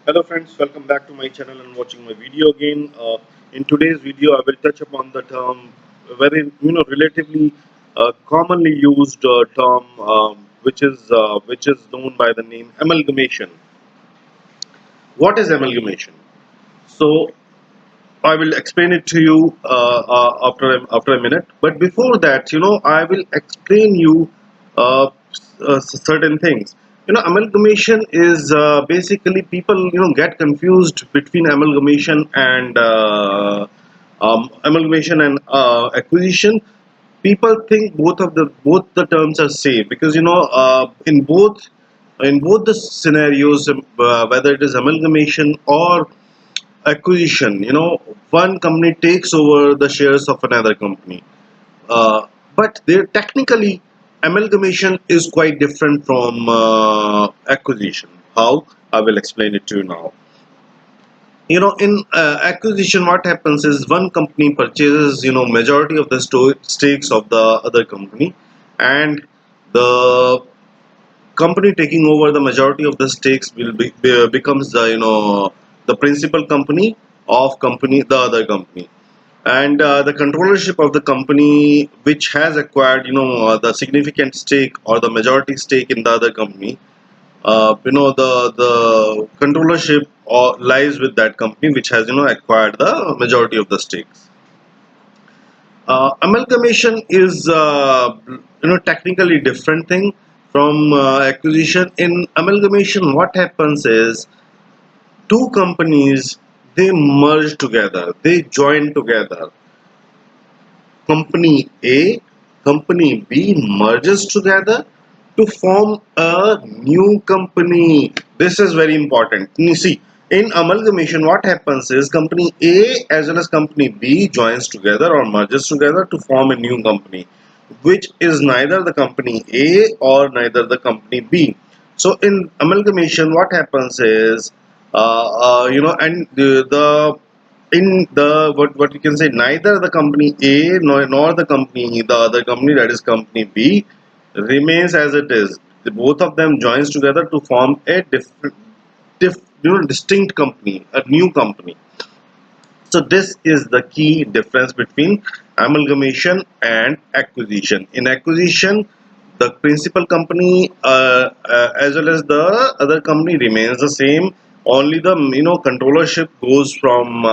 Hello friends, welcome back to my channel and watching my video again. In today's video, I will touch upon the term very relatively commonly used term which is known by the name amalgamation. What is amalgamation? So I will explain it to you after a minute. But before that, I will explain you certain things. Amalgamation is basically people get confused between amalgamation and acquisition. People think both the terms are same because in both the scenarios, whether it is amalgamation or acquisition, one company takes over the shares of another company, but they technically amalgamation is quite different from acquisition. How? I will explain it to you now. In acquisition, what happens is one company purchases majority of the stakes of the other company, and the company taking over the majority of the stakes becomes the principal company of the other company, and the controllership of the company which has acquired the significant stake or the majority stake in the other company. The controllership lies with that company which has acquired the majority of the stakes. Amalgamation is technically different thing from acquisition. In amalgamation, what happens is two companies, they merge together, they join together. Company A, company B merges together to form a new company. This is very important. You see, in amalgamation, what happens is company A as well as company B joins together or merges together to form a new company, which is neither the company A or neither the company B. So in amalgamation, what happens is, and the in the what you can say, neither the company A nor the company, the other company, that is company B, remains as it is. Both of them joins together to form a distinct company, a new company. So this is the key difference between amalgamation and acquisition. In acquisition, the principal company as well as the other company remains the same. Only the controllership goes from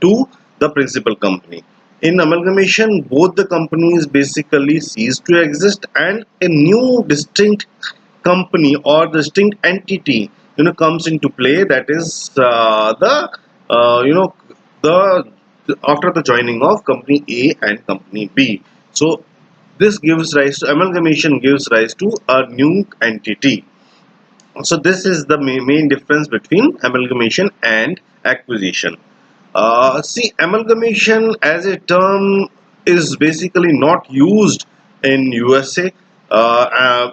to the principal company. In amalgamation, both the companies basically cease to exist, and a new distinct company or distinct entity comes into play. That is the you know the after the joining of company A and company B. So this gives rise to amalgamation, gives rise to a new entity. So this is the main difference between amalgamation and acquisition. See, amalgamation as a term is basically not used in USA.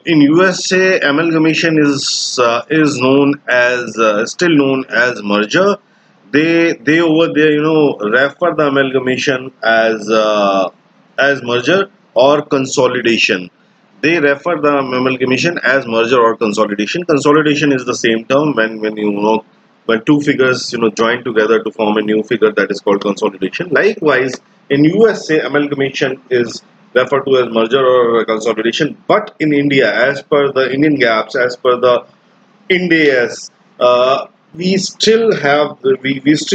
In USA, amalgamation is known as still known as merger. They over there refer the amalgamation as merger or consolidation. They refer the amalgamation as merger or consolidation. Consolidation is the same term when two figures join together to form a new figure, that is called consolidation. Likewise, in USA, amalgamation is referred to as merger or consolidation. But in India, as per the Indian gaps, as per the Ind AS, we still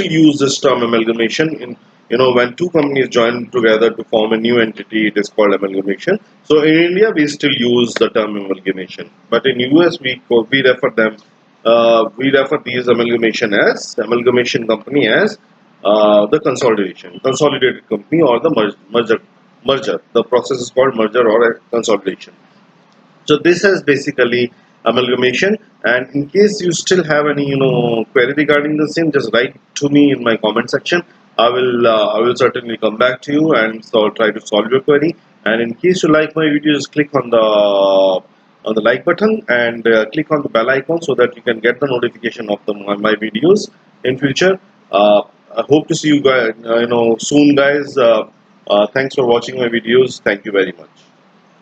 use this term amalgamation in when two companies join together to form a new entity, it is called amalgamation. So in India we still use the term amalgamation, but in US we refer these amalgamation company as the consolidated company, or the merger. The process is called merger or a consolidation. So this is basically amalgamation. And in case you still have any query regarding the same, just write to me in my comment section. I will certainly come back to you and try to solve your query. And in case you like my video, just click on the like button and click on the bell icon so that you can get the notification of my videos in future. I hope to see you guys soon, guys. Thanks for watching my videos. Thank you very much.